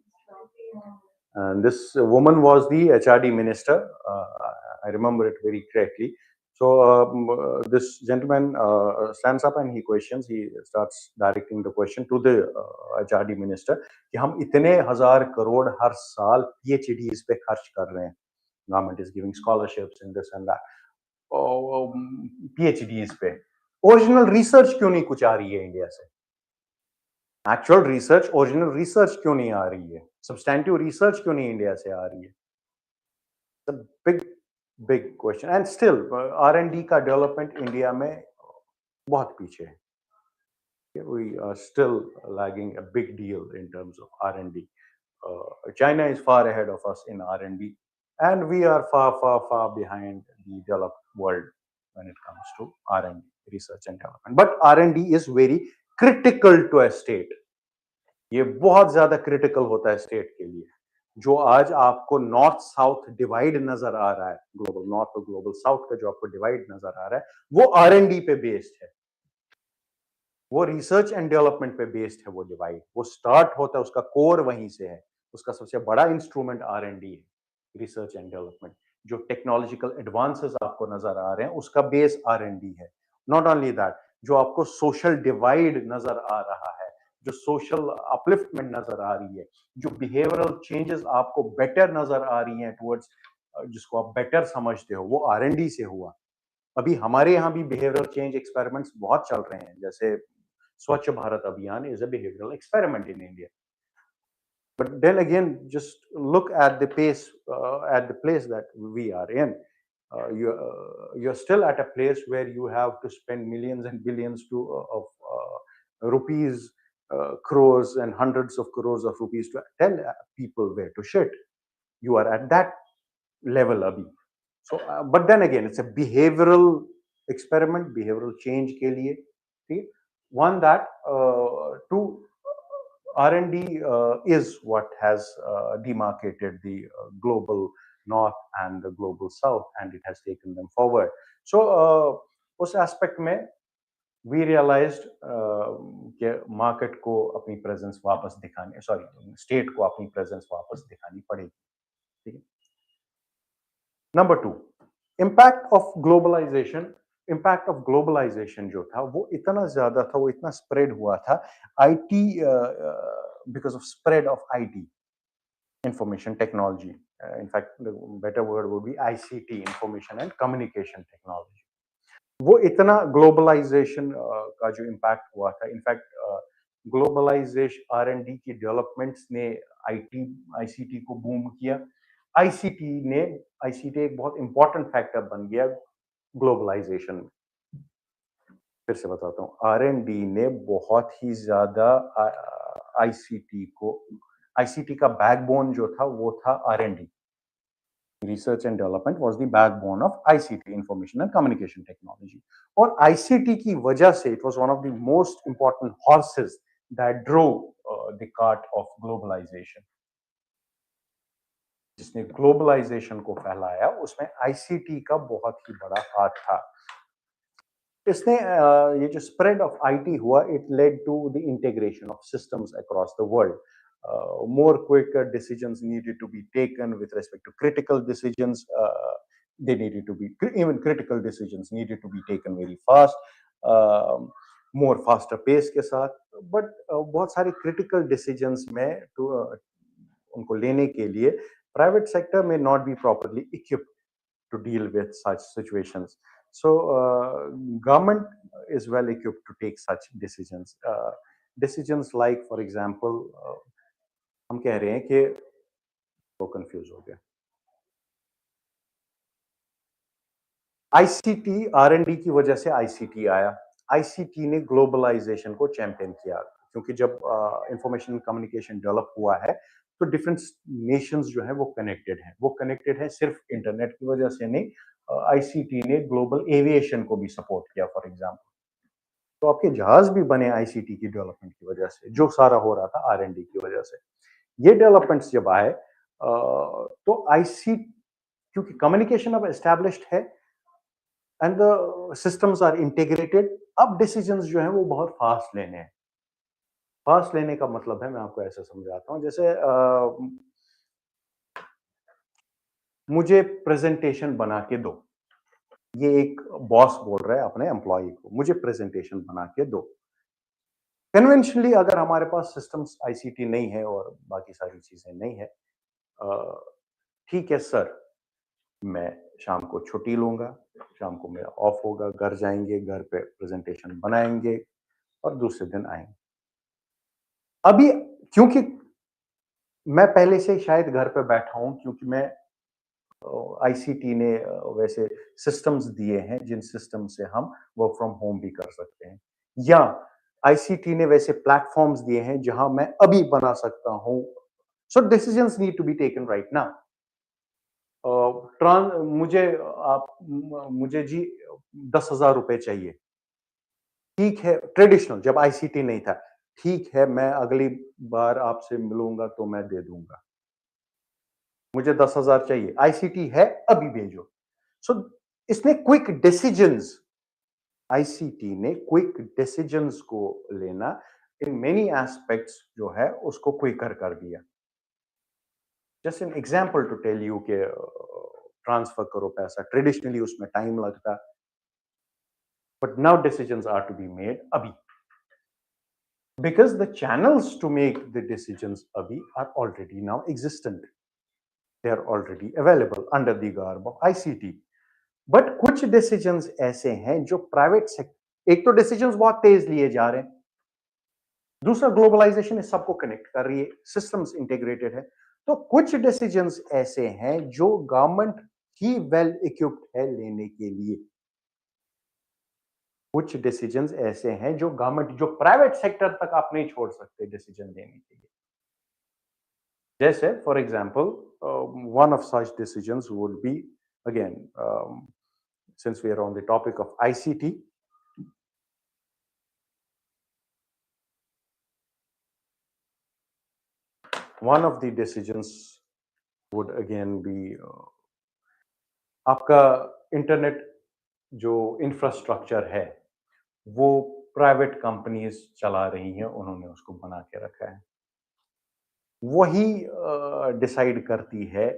and this woman was the HRD minister, I remember it very correctly. So this gentleman stands up and he questions, he starts directing the question to the HRD minister कि हम इतने हजार करोड़ हर साल PhDs पे खर्च कर रहे हैं, government is giving scholarships and this and that, PhDs पे, ओरिजिनल रिसर्च क्यों नहीं कुछ आ रही है इंडिया से? एक्चुअल रिसर्च, ओरिजिनल रिसर्च क्यों नहीं आ रही है? सब्सटैंटिव रिसर्च क्यों नहीं इंडिया से आ रही है? Big big question, and still R&D का डेवलपमेंट इंडिया में बहुत पीछे है, we are still lagging a big deal in terms of R&D. China is far ahead of us in R&D, and we are far behind the developed world when it comes to R&D, research and development. But R&D is very critical to a state. ये बहुत ज्यादा critical होता है state के लिए। जो आज आपको नॉर्थ साउथ डिवाइड नजर आ रहा है, ग्लोबल नॉर्थ और ग्लोबल साउथ का जो आपको डिवाइड नजर आ रहा है, वो R&D पे बेस्ड है, वो रिसर्च एंड डेवलपमेंट पे बेस्ड है, वो डिवाइड, वो स्टार्ट होता है, उसका कोर वहीं से है। उसका सबसे बड़ा इंस्ट्रूमेंट R&D है, रिसर्च एंड डेवलपमेंट। जो टेक्नोलॉजिकल एडवांसेस आपको नजर आ रहे हैं उसका बेस R&D है। नॉट ओनली दैट, जो आपको सोशल डिवाइड नजर आ रहा है, जो सोशल अपलिफ्टमेंट नजर आ रही है, जो बिहेवियरल चेंजेस आपको बेटर नजर आ रही हैं टुवर्ड्स, जिसको आप बेटर समझते हो, वो R&D से हुआ। अभी हमारे यहाँ भी बिहेवियरल चेंज एक्सपेरिमेंट्स बहुत चल रहे हैं, जैसे स्वच्छ भारत अभियान is a behavioural experiment in India. But then again, just look at the pace, at the place that we are in. You're still at a place where you have to spend millions and billions of rupees, crores and hundreds of crores of rupees to tell people where to shit. You are at that level, abhi. So, but then again, it's a behavioral experiment, behavioral change के लिए, ठीक? One that two R&D is what has demarcated the global north and the global south, and it has taken them forward. So उस aspect में we realized कि market को अपनी presence वापस दिखानी, sorry, state को अपनी presence वापस दिखानी पड़ेगी, ठीक है? Number two, impact of globalization. Impact of globalization जो था वो इतना ज्यादा था, वो इतना स्प्रेड हुआ था, IT, because of spread of IT, information technology, in fact better word would be ICT, information and communication technology. वो इतना ग्लोबलाइजेशन का जो इम्पैक्ट हुआ था, इनफैक्ट ग्लोबलाइजेशन आर&डी की डेवलपमेंट्स ने आईटी आईसीटी को बूम किया। आईसीटी एक बहुत इंपॉर्टेंट फैक्टर बन गया ग्लोबलाइजेशन में। फिर से बताता हूँ, आर&डी ने बहुत ही ज्यादा आईसीटी का बैकबोन जो था वो था R and D. Research and development was the backbone of ICT, information and communication technology. और आईसीटी की वजह से it was one of the most important horses that drove the cart of globalisation. जिसने ग्लोबलाइजेशन को फैलाया उसमें आईसीटी का बहुत ही बड़ा हाथ था। इसने ये जो स्प्रेड ऑफ आईटी हुआ, it led to the integration of systems across the world. More quicker decisions needed to be taken with respect to critical decisions. They needed to be, even critical decisions needed to be taken very fast, more faster pace के साथ. But बहुत सारे critical decisions में उनको लेने के लिए private sector may not be properly equipped to deal with such situations. So government is well equipped to take such decisions. Decisions like, for example, हम कह रहे हैं कि वो कंफ्यूज हो गया, आईसीटी आर&डी की वजह से आईसीटी आया। आईसीटी ने ग्लोबलाइजेशन को चैंपियन किया, क्योंकि जब इंफॉर्मेशन कम्युनिकेशन डेवलप हुआ है तो डिफरेंट नेशंस जो है वो कनेक्टेड हैं। वो कनेक्टेड है सिर्फ इंटरनेट की वजह से नहीं, आईसीटी ने ग्लोबल एविएशन को भी सपोर्ट किया, फॉर एग्जांपल। तो आपके जहाज भी बने आईसीटी की डेवलपमेंट की वजह से, जो सारा हो रहा था आर&डी की वजह से। ये डेवलपमेंट्स जब आए तो आईसी, क्योंकि कम्युनिकेशन अब एस्टैब्लिश्ड है and the systems are integrated, अब डिसीजंस जो हैं वो बहुत फास्ट लेने हैं। फास्ट लेने का मतलब है, मैं आपको ऐसे समझाता हूँ, जैसे मुझे प्रेजेंटेशन बना के दो। ये एक बॉस बोल रहा है अपने एम्प्लॉय को, मुझे प्रेजेंटेशन बना के दो। कन्वेंशनली अगर हमारे पास सिस्टम्स आईसीटी नहीं है और बाकी सारी चीजें नहीं है, ठीक है सर, मैं शाम को छुट्टी लूंगा, शाम को मेरा ऑफ होगा, घर जाएंगे, घर पे प्रेजेंटेशन बनाएंगे और दूसरे दिन आएंगे। अभी क्योंकि मैं पहले से शायद घर पे बैठा हूं, क्योंकि मैं आईसीटी ने वैसे सिस्टम्स दिए हैं जिन सिस्टम से हम वर्क फ्रॉम होम भी कर सकते हैं, या आईसीटी ने वैसे प्लेटफॉर्म्स दिए हैं जहां मैं अभी बना सकता हूं। So decisions need to be taken right now. मुझे मुझे जी 10,000 रुपए चाहिए, ठीक है, ट्रेडिशनल जब आईसीटी नहीं था, ठीक है, मैं अगली बार आपसे मिलूंगा तो मैं दे दूंगा, मुझे 10,000 चाहिए, आईसीटी है, अभी भेजो। सो इसने क्विक डिसीजंस, आईसीटी ने क्विक डिसीजंस को लेना इन मेनी एस्पेक्ट्स जो है उसको क्विकर कर दिया। Just an example to tell you के ट्रांसफर करो पैसा, ट्रेडिशनली उसमें टाइम लगता, but now decisions are to be made अभी, because the channels to make the decisions abhi are already now existent, they are already available under the garb of ICT. But कुछ decisions ऐसे हैं जो private sector, एक तो decisions बहुत तेज लिए जा रहे हैं, दूसरा ग्लोबलाइजेशन इस सबको कनेक्ट कर रही है, सिस्टम्स इंटीग्रेटेड है, तो कुछ डिसीजंस ऐसे हैं जो गवर्नमेंट ही वेल इक्विप्ड है लेने के लिए, कुछ डिसीजंस ऐसे हैं जो गवर्नमेंट, जो प्राइवेट सेक्टर तक आप नहीं छोड़ सकते डिसीजन लेने के लिए। जैसे for example one of such decisions would be, again since we are on the topic of ICT, one of the decisions would again be आपका इंटरनेट जो इंफ्रास्ट्रक्चर है वो प्राइवेट कंपनीज चला रही हैं, उन्होंने उसको बना के रखा है, वही डिसाइड करती है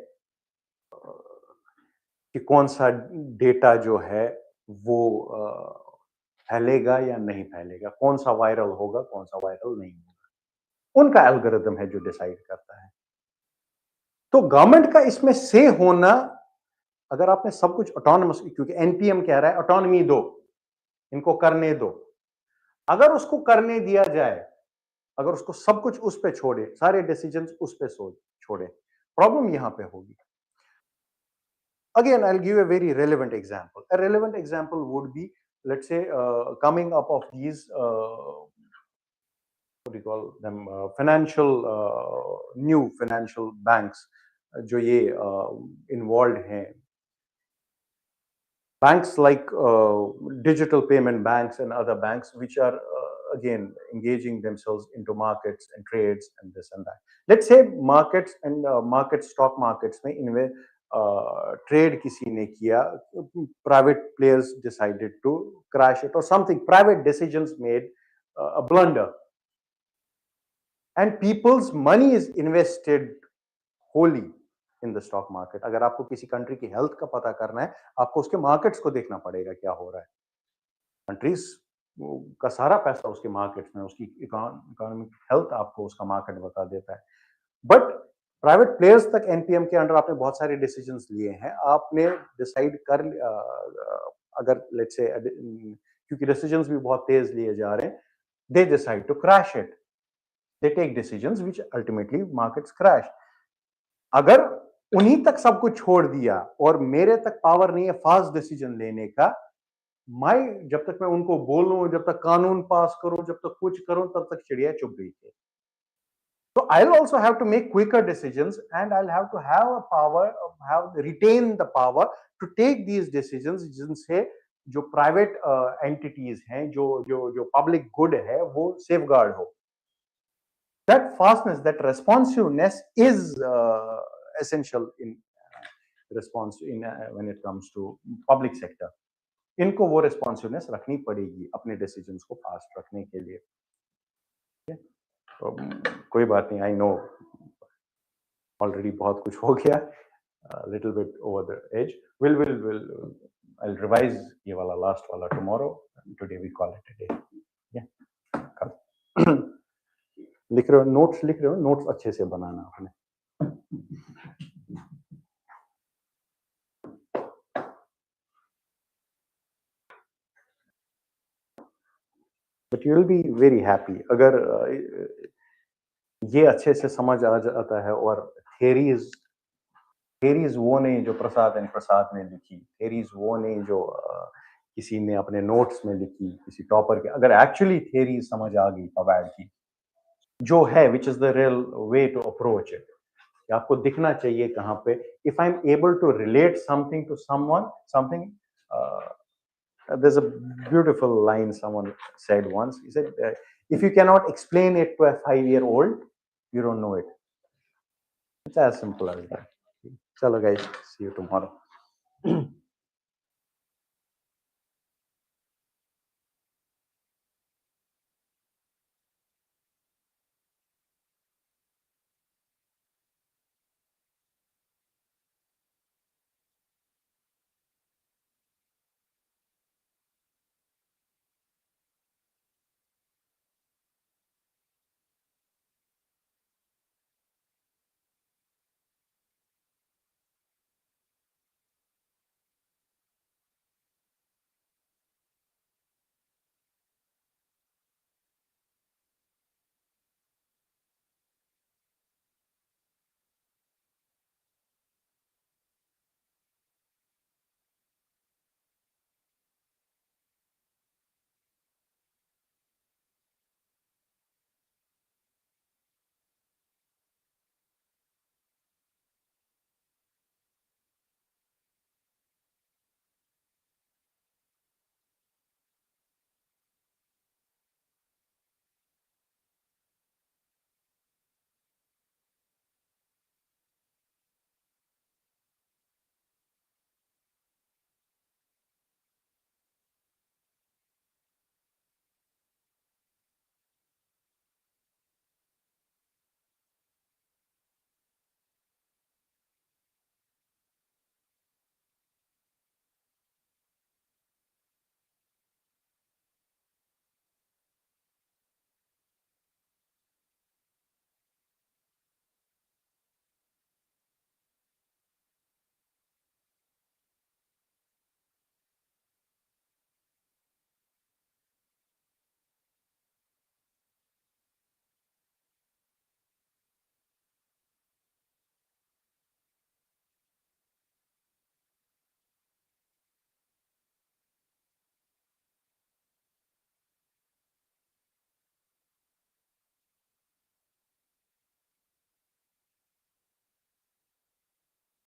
कि कौन सा डेटा जो है वो फैलेगा या नहीं फैलेगा, कौन सा वायरल होगा, कौन सा वायरल नहीं होगा, उनका एल्गोरिथम है जो डिसाइड करता है। तो गवर्नमेंट का इसमें से होना, अगर आपने सब कुछ ऑटोनमस, क्योंकि एनपीएम कह रहा है ऑटोनॉमी दो, इनको करने दो, अगर उसको करने दिया जाए, अगर उसको सब कुछ उस पे छोड़े, सारे डिसीजंस उस पे छोड़े, प्रॉब्लम यहां पे होगी। Again, I'll give a very relevant example. A relevant example would be, let's say, coming up of these, what do you call them, new financial banks, जो ये involved हैं, banks like digital payment banks and other banks, which are again engaging themselves into markets and trades and this and that. Let's say markets and stock markets में इनमें trade किसी ने किया, private players decided to crash it और something, private decisions made a blunder and people's money is invested wholly in the stock market. अगर आपको किसी country की हेल्थ का पता करना है, आपको उसके मार्केट्स को देखना पड़ेगा क्या हो रहा है, कंट्रीज का सारा पैसा उसके मार्केट्स में, उसकी इकोनॉमिक हेल्थ आपको उसका मार्केट बता देता है। बट प्राइवेट प्लेयर्स तक एनपीएम के अंडर आपने बहुत सारे डिसीजंस लिए हैं, आपने डिसाइड कर, अगर लेट्स से, क्योंकि डिसीजंस भी बहुत तेज लिए जा रहे हैं, they decide to crash it, they take decisions which ultimately markets crash. अगर उन्हीं तक सब कुछ छोड़ दिया और मेरे तक पावर नहीं है फास्ट डिसीजन लेने का, मैं जब तक मैं उनको बोलूं, जब तक कानून पास करूं, जब तक कुछ करूं, तब तक चिड़िया चुप गई थी। So I'll also have to make quicker decisions, and I'll have to have a power, retain the power to take these decisions जिनसे जो प्राइवेट एंटिटीज हैं, जो पब्लिक गुड है, वो सेफगार्ड हो। That fastness, that responsiveness is essential in response in when it comes to public sector. इनको वो responsiveness रखनी पड़ेगी अपने decisions को फास्ट रखने के लिए। तो कोई बात नहीं, आई नो ऑलरेडी बहुत कुछ हो गया, little bit over the edge, will I revise ये वाला लास्ट वाला tomorrow, today we call it a day. लिख रहे हो नोट्स, लिख रहे हो नोट्स अच्छे से बनाना आपने। But you will be very happy अगर ये अच्छे से समझ आ जाता है। और थेरीज वो नहीं जो प्रसाद ने लिखी, थेरीज वो नहीं जो किसी ने अपने नोट्स में लिखी, किसी टॉपर के। अगर एक्चुअली थेरी समझ आ गई फवैड की जो है, which is the real way to approach it, आपको दिखना चाहिए कहाँ पे। If I am able to relate something to someone, something, there's a beautiful line someone said once. He said, if you cannot explain it to a 5-year-old, you don't know it. It's as simple as that. Chalo guys, see you tomorrow.